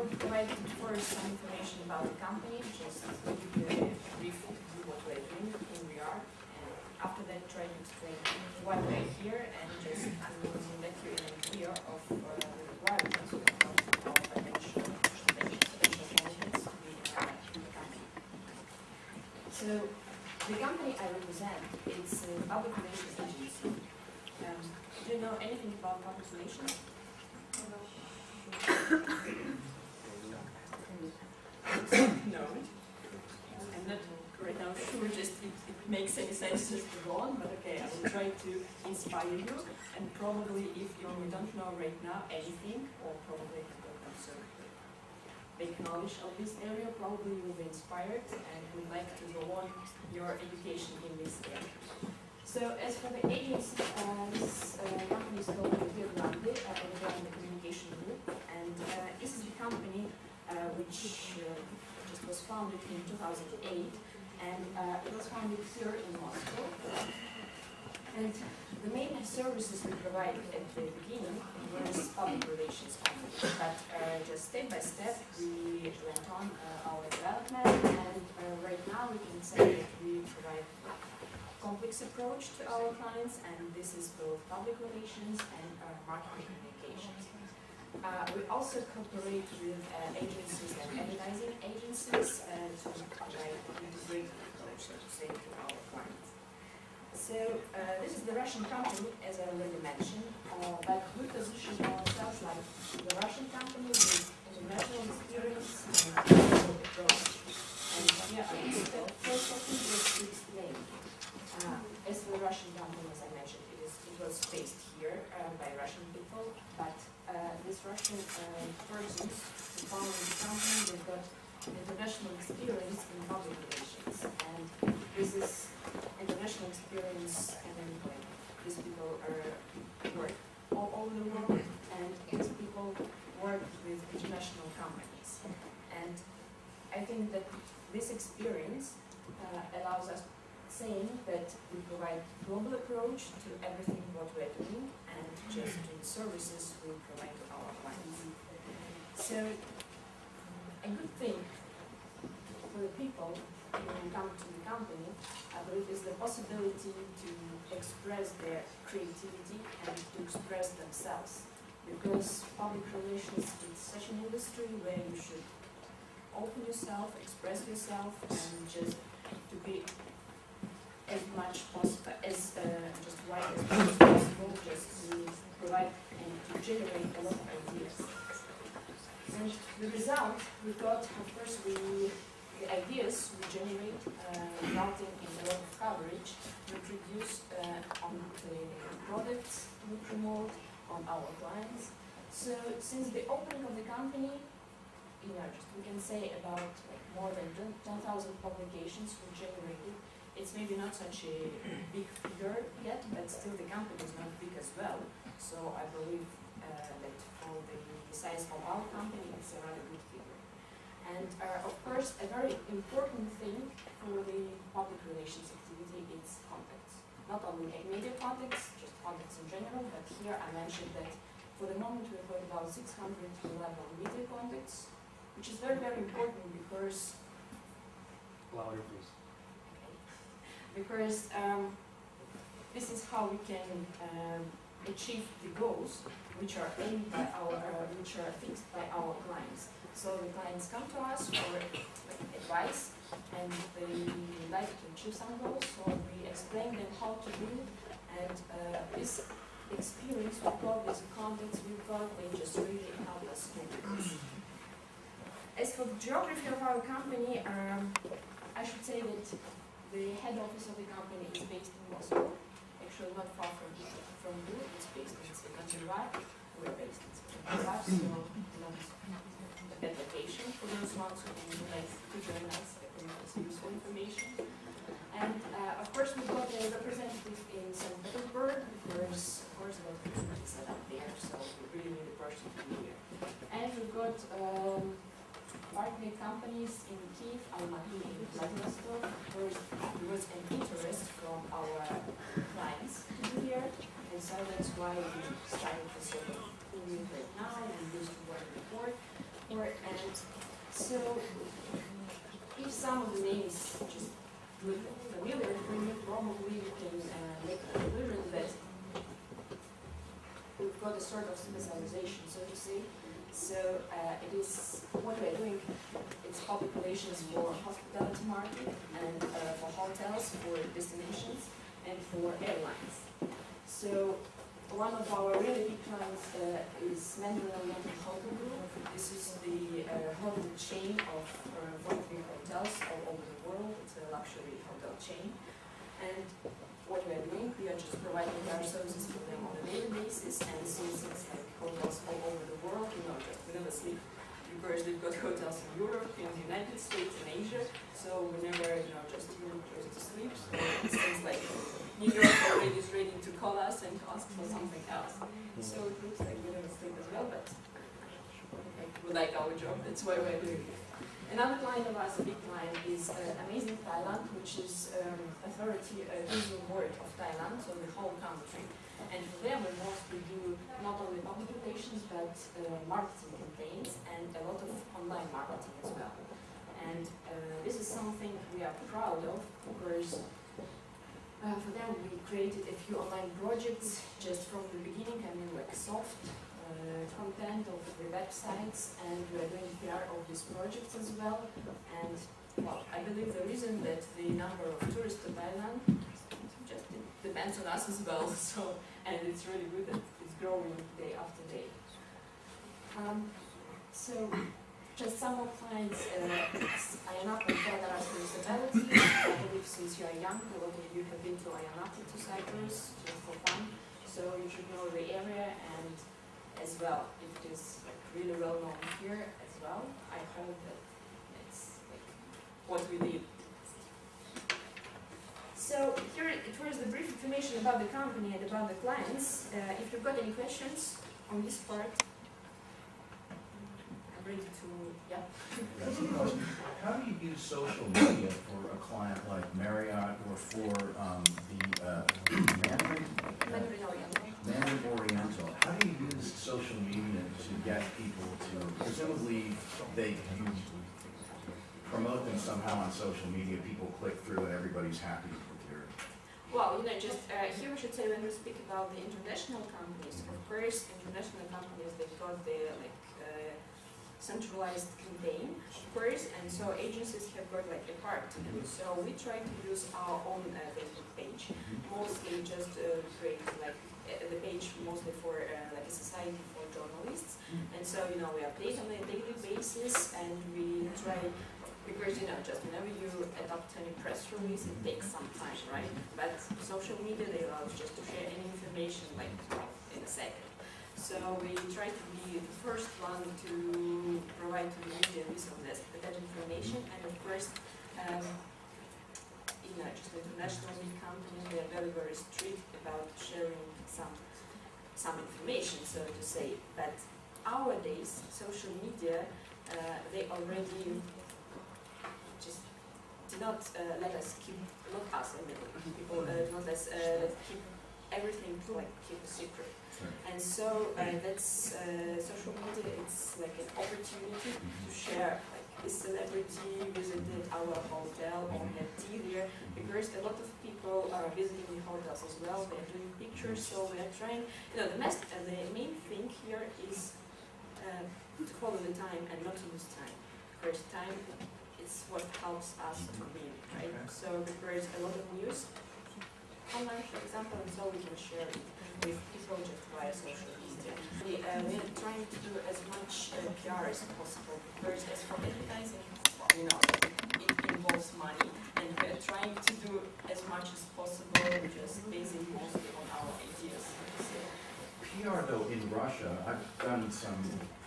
will provide first some information about the company, just to give you a brief overview what we're doing, who we are, and after that try to explain why we're here and just to let you an idea of the requirements of our potential candidates to be in the company. So the company I represent is a public relations agency. Do you know anything about public relations? No. I'm not right now sure just if it makes any sense just to go on, but okay, I will try to inspire you, and probably if you don't know right now anything, or probably have not so big knowledge of this area, probably you will be inspired and would like to go on your education in this area. So as for the agency, this company is called mp4, the Communication Group, and this is the company which just was founded in 2008, and it was founded here in Moscow. And the main services we provided at the beginning was public relations only, but just step by step we went on our development, and right now we can say that we provide complex approach to our clients, and this is both public relations and marketing communications. We also cooperate with agencies and advertising agencies to provide integrated approach, so to say, to our clients. So this is the Russian company, as I already mentioned, but we position ourselves like the Russian company with international experience and global approach. And yeah, I think that first of all, just to explain. As for the Russian company, as I mentioned, it was based here by Russian people, but this Russian persons who founded the company, they've got international experience in public relations, and this is international experience, and these people work all over the world, and these people work with international companies. And I think that this experience allows us saying that we provide global approach to everything what we're doing and just to the services we provide to our clients. So a good thing for the people who come to the company, I believe, is the possibility to express their creativity and to express themselves, because public relations is such an industry where you should open yourself, express yourself, and just to be as much possible, as just right as much as possible, just to provide and to generate a lot of ideas. And the result, we thought, of course, the ideas we generate, resulting in a lot of coverage, we produce on the products we promote, on our clients. So since the opening of the company, we can say about more than 10,000 publications were generated. It's maybe not such a big figure yet, but still the company is not big as well. So I believe that for the size of our company, it's a rather good figure. And of course, a very important thing for the public relations activity is contacts. Not only media contacts, just contacts in general, but here I mentioned that for the moment we've got about 600 level media contacts, which is very, very important because louder, please. Because this is how we can achieve the goals which are aimed by which are fixed by our clients. So the clients come to us for advice, and they like to achieve some goals. So we explain them how to do it, and this experience we've got, these contacts we've got, they just really help us do this. As for the geography of our company, I should say that the head office of the company is based in Moscow, actually not far from you. It's based in St. We're based in St. so not a bad location for those ones who would like to join us. I think it's useful information. And of course, we've got a representative in St. Petersburg, because of course a lot of people is set up there, so we really need a person to be here. And we've got partner companies in Kyiv, Almaty, and Vladivostok. Of course, there was an interest from our clients to be here, and so that's why we started to sort of do it right now, and we used to work before. And So, if some of the names just look familiar for you, probably you can make a conclusion that we've got a sort of specialization, so to say. So it is what we're doing. It's public relations for hospitality market and for hotels, for destinations, and for airlines. So one of our really big clients is Mandarin Hotel Group. This is the hotel chain of 43 hotels all over the world. It's a luxury hotel chain. And what we are doing, we are just providing our services for them on a daily basis, and since it's like hotels all over the world, just we never sleep, because we've got hotels in Europe, in the United States, in Asia, so we never, just Europe goes to sleep, so it seems like New York already is ready to call us and to ask for something else. So it looks like we never sleep as well, but we like our job, that's why we're doing it. Another client of ours, a big client, is Amazing Thailand, which is authority visual board of Thailand, so the whole country. And for them, we mostly do not only public relations, but marketing campaigns and a lot of online marketing as well. And this is something we are proud of, because for them we created a few online projects just from the beginning, like soft content of the websites, and we are doing PR of these projects as well. And well, I believe the reason that the number of tourists to Thailand just depends on us as well. So, and it's really good that it's growing day after day. So, just some more clients. Ayanapa and Federas Municipality. I believe since you are young, a lot of you have been to Ayanapa, to Cyprus, just for fun. So you should know the area, and as well, it is like really well known here as well. I hope that it's like what we need. So here it was the brief information about the company and about the clients. If you've got any questions on this part, I'm ready to, yeah. That's a question. How do you use social media for a client like Marriott or for the Mandarin Oriental? How do you use social media to get people to, presumably you promote them somehow on social media, people click through and everybody's happy with your... Well, just here we should say, when we speak about the international companies, of course, international companies, they've got their centralized campaign, of course, and so agencies have got like a part to do. So we try to use our own Facebook page, mostly just create like the page mostly for like a society for journalists, and so we update on a daily basis, and we try, because just whenever you adopt any press release, it takes some time, right? But social media, they allow just to share any information like in a second. So we try to be the first one to provide to the media with that information, and of course, just international big companies, they are very, very strict about sharing some information, so to say. But nowadays, social media, they already just do not let us keep, not us, people do not let us keep everything to keep a secret. And so that's social media. It's like an opportunity to share. Like this celebrity visited our hotel or had tea there, because a lot of people are visiting the hotels as well. They're doing pictures, so we are trying. The main thing here is to follow the time and not to lose time. Because time is what helps us to win, right? So because a lot of news online, for example, and so we can share it with people just via social media. We are trying to do as much PR as possible, because as for advertising, it involves money, and we are trying to do as much as possible, just basing mostly on our ideas. PR though, in Russia, I've done some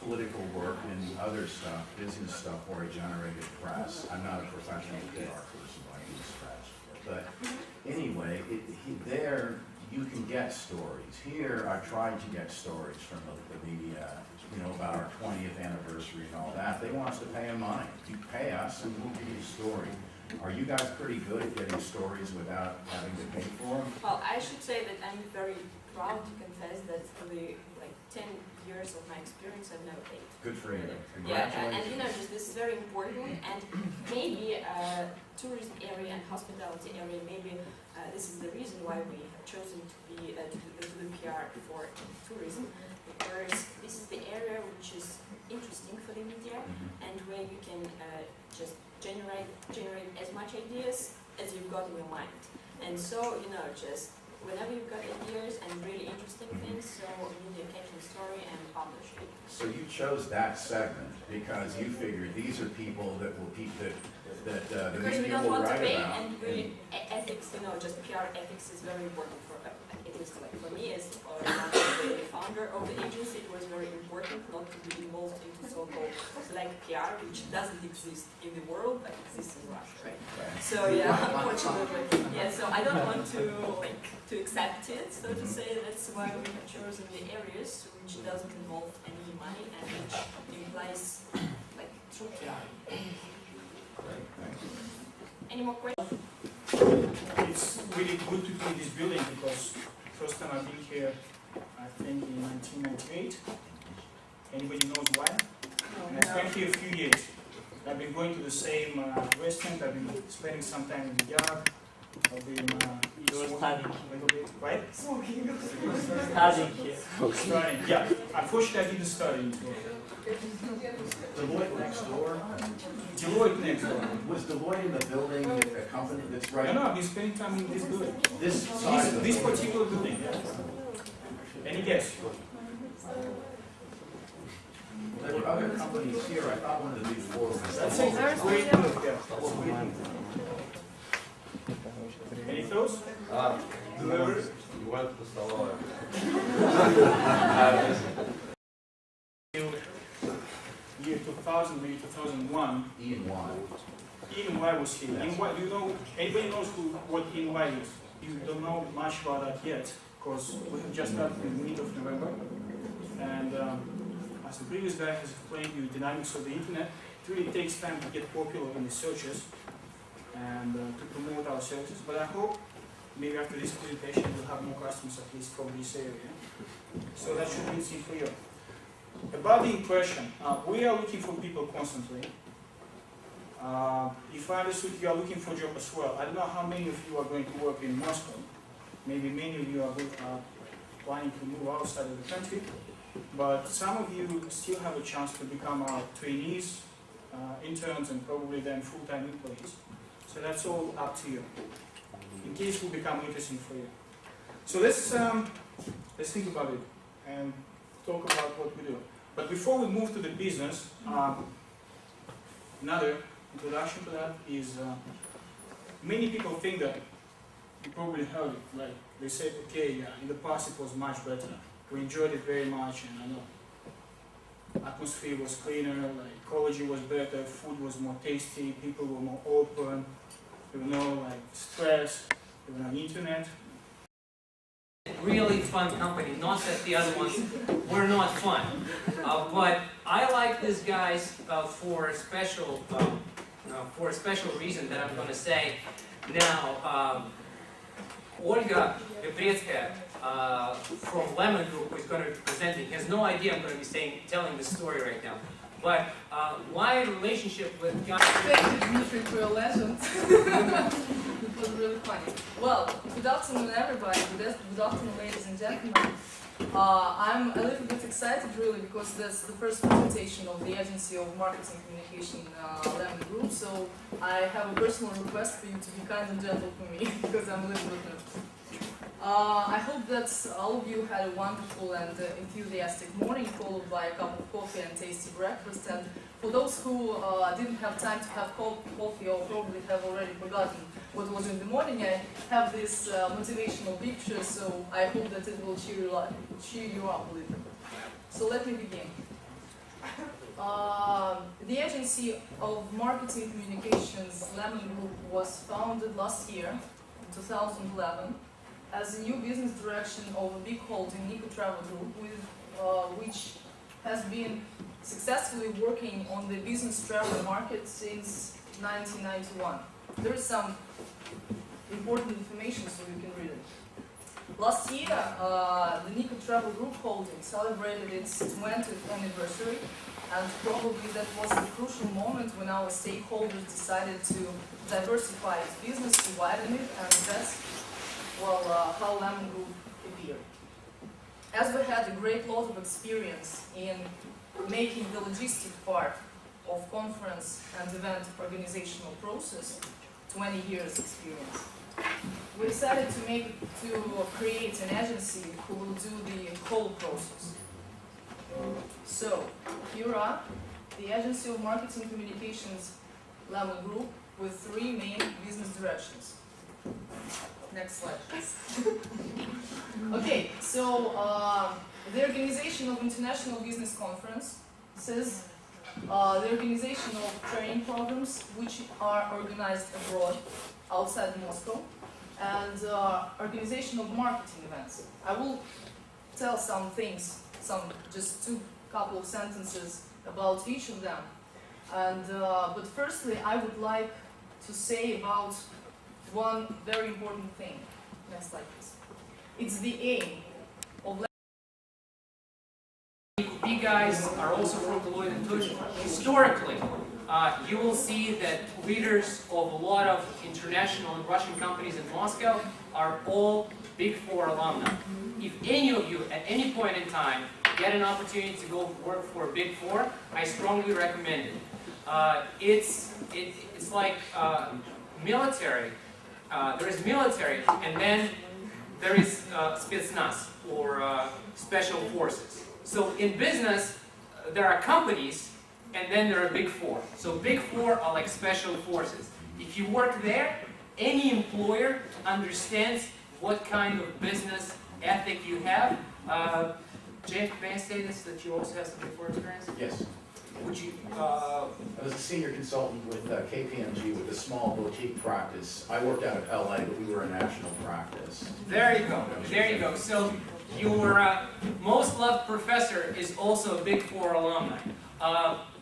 political work and other stuff, business stuff where I generated press. I'm not a professional PR person by any stretch, but anyway, there you can get stories. Here, I tried to get stories from the media, about our 20th anniversary and all that. They want us to pay them money. You pay us and we'll give you a story. Are you guys pretty good at getting stories without having to pay for them? Well, I should say that I'm very proud to confess that the 10 years of my experience, I've never paid. Good for you. Yeah, Congratulations. and you know, just this is very important, and maybe tourism area and hospitality area, maybe this is the reason why we have chosen to be to do PR for tourism, because this is the area which is interesting for the media, and where you can just generate as much ideas as you've got in your mind. And so, you know, just whenever you've got ideas and really interesting things, so media catch the story and publish it. So you chose that segment because you figured these are people that will keep the Because we media don't will want to write pay, about. and ethics, you know, just PR ethics is very important for, at least like for me as the founder of the agency, it was very important not to be involved into so-called like PR, which doesn't exist in the world, but exists in Russia, right? So yeah, unfortunately, yeah. So I don't want to accept it, so to say. That's why we have chosen the areas which doesn't involve any money and which implies like true PR. Any more questions? It's really good to be in this building because first time I've been here, I think in 1998. Anybody knows why? And I spent here a few years. I've been going to the same restaurant, I've been spending some time in the yard, I've been Studying a little bit, right? Studying here. Studying, yeah. Unfortunately, I didn't study in Deloitte next door? Deloitte next door. Was Deloitte in the building, a company that's right? No, I've been spending time in this building. This side of the This building. particular building, yeah. Any guess? There were other companies here, I thought one of the big four was. That's a great move, yeah. Any thoughts? Whoever? You went to столовая. Year 2000, maybe 2001, Ian Wine. Ian Y was here. Ian Y, do you know, anybody knows what Ian Y is? You don't know much about that yet, because we have just started in the middle of November. And as the previous guy has explained you the dynamics of the internet, it really takes time to get popular in the searches and to promote our services. But I hope maybe after this presentation we'll have more customers at least from this area. So that should be easy for you. About the impression, we are looking for people constantly. If I understood, you are looking for a job as well. I don't know how many of you are going to work in Moscow. Maybe many of you are planning to move outside of the country. But some of you still have a chance to become our trainees, interns, and probably then full-time employees. So that's all up to you, in case it will become interesting for you. So let's think about it and talk about what we do. But before we move to the business, another introduction to that is many people think that, you probably heard it, like they said, okay, in the past it was much better. We enjoyed it very much, and I know atmosphere was cleaner, like ecology was better, food was more tasty, people were more open, there was no like stress, there was no internet. Really fun company, not that the other ones were not fun. But I like these guys for a special reason that I'm going to say now. Olga Vepretskaya from Lemon Group, who is going to be presenting, has no idea I'm going to be telling this story right now. But my relationship with guys... Thank you, Dmitry, for your legend. It was really funny. Well, good afternoon, everybody. Good afternoon, ladies and gentlemen. I'm a little bit excited, really, because that's the first presentation of the Agency of Marketing Communication Lemon Group. So I have a personal request for you to be kind and gentle for me, because I'm a little bit nervous. I hope that all of you had a wonderful and enthusiastic morning, followed by a cup of coffee and tasty breakfast. And for those who didn't have time to have coffee or probably have already forgotten what was in the morning, I have this motivational picture, so I hope that it will cheer you up a little. So let me begin. The Agency of Marketing Communications Lemon Group was founded last year, in 2011, as a new business direction of a big holding, Nico Travel Group, which has been successfully working on the business travel market since 1991. There is some important information, so you can read it. Last year, the Nico Travel Group Holding celebrated its 20th anniversary, and probably that was the crucial moment when our stakeholders decided to diversify its business, to widen it, and that's, well, how Lemon Group appeared. As we had a great lot of experience in making the logistic part of conference and event organizational process, 20 years experience, we decided to create an agency who will do the whole process. So, here are the Agency of Marketing Communications Lemon Group with 3 main business directions. Next slide, please. Okay, so the organization of international business conferences, the organization of training programs which are organized abroad, outside Moscow, and organization of marketing events. I will tell some things, just couple of sentences about each of them. And but firstly, I would like to say about one very important thing. Next slide, please. It's the aim of. You guys are also from Deloitte and Touche. Historically, you will see that leaders of a lot of international and Russian companies in Moscow are all Big 4 alumni. If any of you, at any point in time, get an opportunity to go work for a Big 4, I strongly recommend it. It's like military. There is military, and then there is spetsnaz, or special forces. So in business, there are companies, and then there are Big 4. So Big 4 are like special forces. If you work there, any employer understands what kind of business ethic you have. Jeff, may I say this, that you also have some Big 4 experience? Yes. Would you? I was a senior consultant with KPMG with a small boutique practice. I worked out of LA, but we were a national practice. There you go. There you go. So your most loved professor is also a Big 4 alumni.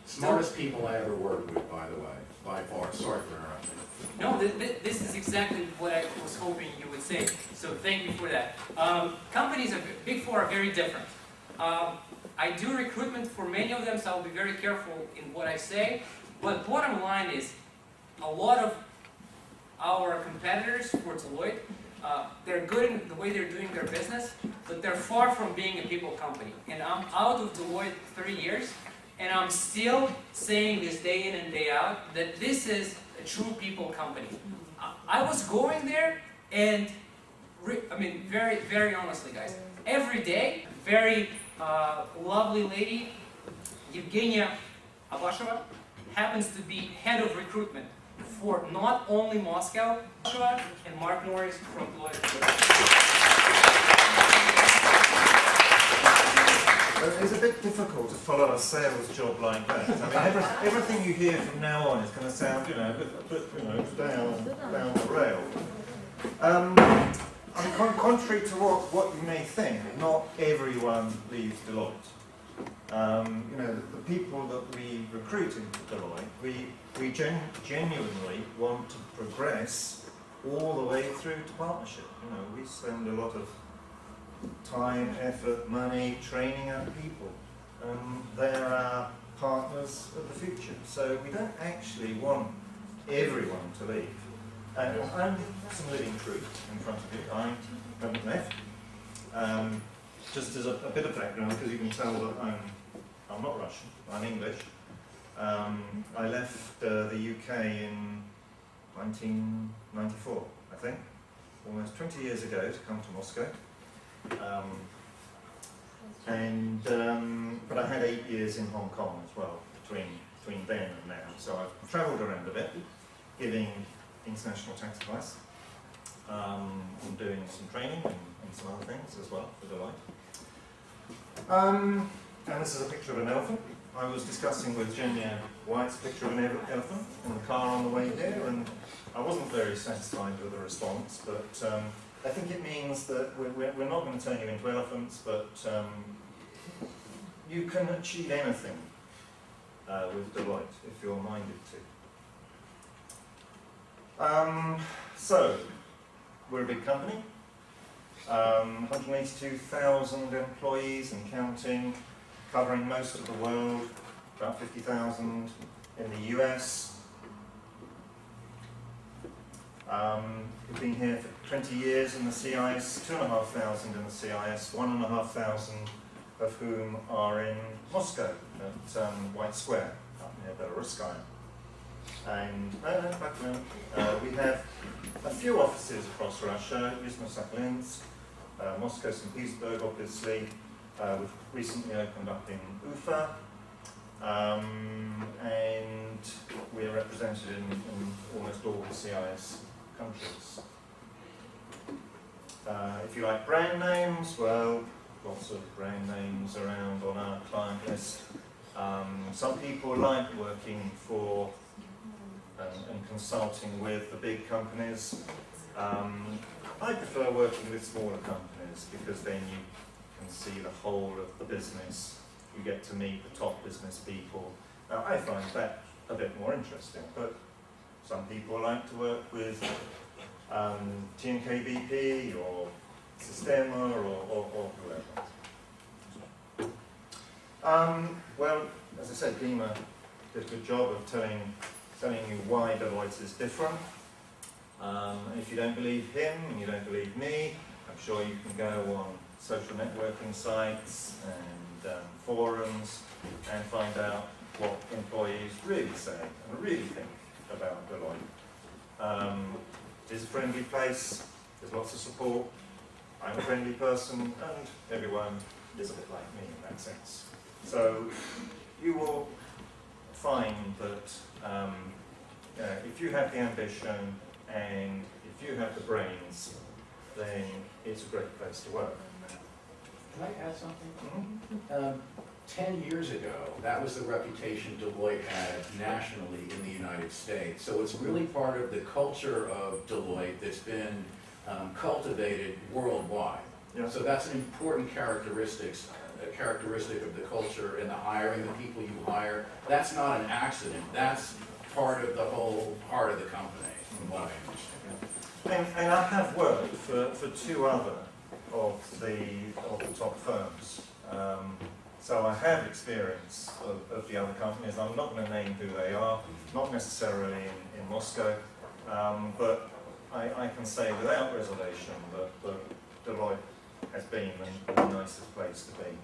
Smartest people I ever worked with, by the way, by far. Sorry for interrupting. No, this is exactly what I was hoping you would say. So thank you for that. Companies, Big 4 are very different. I do recruitment for many of them, so I'll be very careful in what I say. But bottom line is, a lot of our competitors for Deloitte, they're good in the way they're doing their business, but they're far from being a people company. And I'm out of Deloitte 3 years, and I'm still saying this day in and day out that this is a true people company. I was going there, and I mean, very, very honestly, guys, every day, very lovely lady, Evgenia Abasheva, happens to be head of recruitment for not only Moscow, and Mark Norris from Deloitte. It's a bit difficult to follow a sales job like that. I mean, everything you hear from now on is going to sound, a bit down the rail. I mean, contrary to what you may think, not everyone leaves Deloitte. The people that we recruit into Deloitte, we genuinely want to progress all the way through to partnership. We spend a lot of time, effort, money, training our people. They're our partners of the future. So we don't actually want everyone to leave. And I'm some living truth in front of you. I haven't left. Just as a bit of background, because you can tell that I'm not Russian, I'm English. I left the UK in 1994, I think, almost 20 years ago to come to Moscow. But I had 8 years in Hong Kong as well, between then and now. So I've travelled around a bit, giving international tax advice. I'm doing some training and some other things as well for Deloitte. And this is a picture of an elephant. I was discussing with Genya White's picture of an elephant in the car on the way here, and I wasn't very satisfied with the response, but I think it means that we're not going to turn you into elephants, but you can achieve anything with Deloitte if you're minded to. So, we're a big company. 182,000 employees and counting, covering most of the world, about 50,000 in the US. We've been here for 20 years in the CIS, 2,500 in the CIS, 1,500 of whom are in Moscow at White Square, up near Belaruskaya. And we have a few offices across Russia, Yuzhno-Sakhalinsk, Moscow, St. Petersburg, obviously. We've recently opened up in Ufa, and we're represented in almost all the CIS countries. If you like brand names, well, lots of brand names around on our client list. Some people like working for and consulting with the big companies. I prefer working with smaller companies because then you can see the whole of the business. You get to meet the top business people. Now, I find that a bit more interesting, but some people like to work with TNK-BP or Sistema or whoever. Well, as I said, Dima did a good job of telling you why Deloitte is different. If you don't believe him and you don't believe me, I'm sure you can go on social networking sites and forums and find out what employees really say and really think about Deloitte. It's a friendly place, there's lots of support, I'm a friendly person, and everyone is a bit like me in that sense. So you will find that if you have the ambition and if you have the brains, then it's a great place to work. Can I add something? Mm-hmm. 10 years ago, that was the reputation Deloitte had nationally in the United States. So it's really part of the culture of Deloitte that's been cultivated worldwide. Yeah. So that's an important characteristic of the culture and the hiring, the people you hire. That's not an accident. That's part of the whole heart of the company, from what I understand. And I have worked for two other of the top firms. So I have experience of the other companies. I'm not going to name who they are, not necessarily in Moscow, but I can say without reservation that Deloitte has been the nicest place to be.